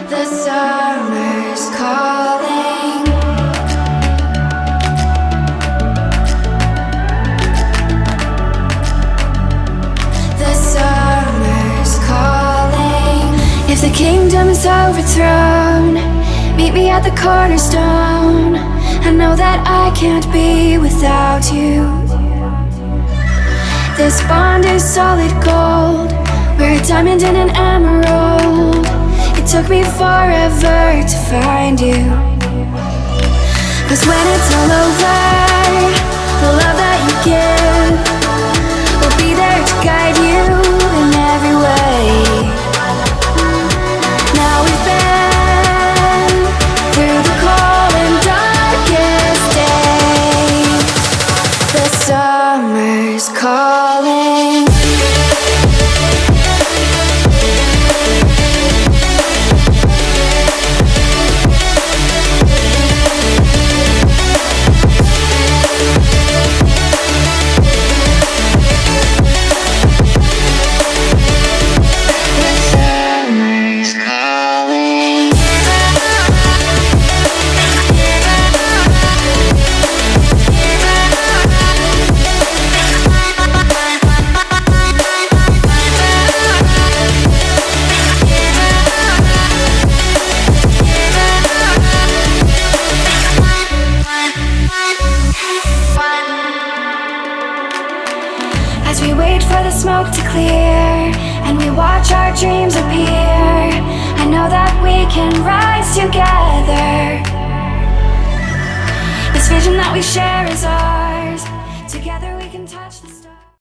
The summer's calling. The summer's calling. If the kingdom is overthrown, meet me at the cornerstone. I know that I can't be without you. This bond is solid gold. We're a diamond and an emerald. It took me forever to find you. 'Cause when it's all over, the love that you give will be there to guide you in every way. Now we've been through the cold and darkest days. The summer's calling. As we wait for the smoke to clear and we watch our dreams appear, I know that we can rise together. This vision that we share is ours. Together we can touch the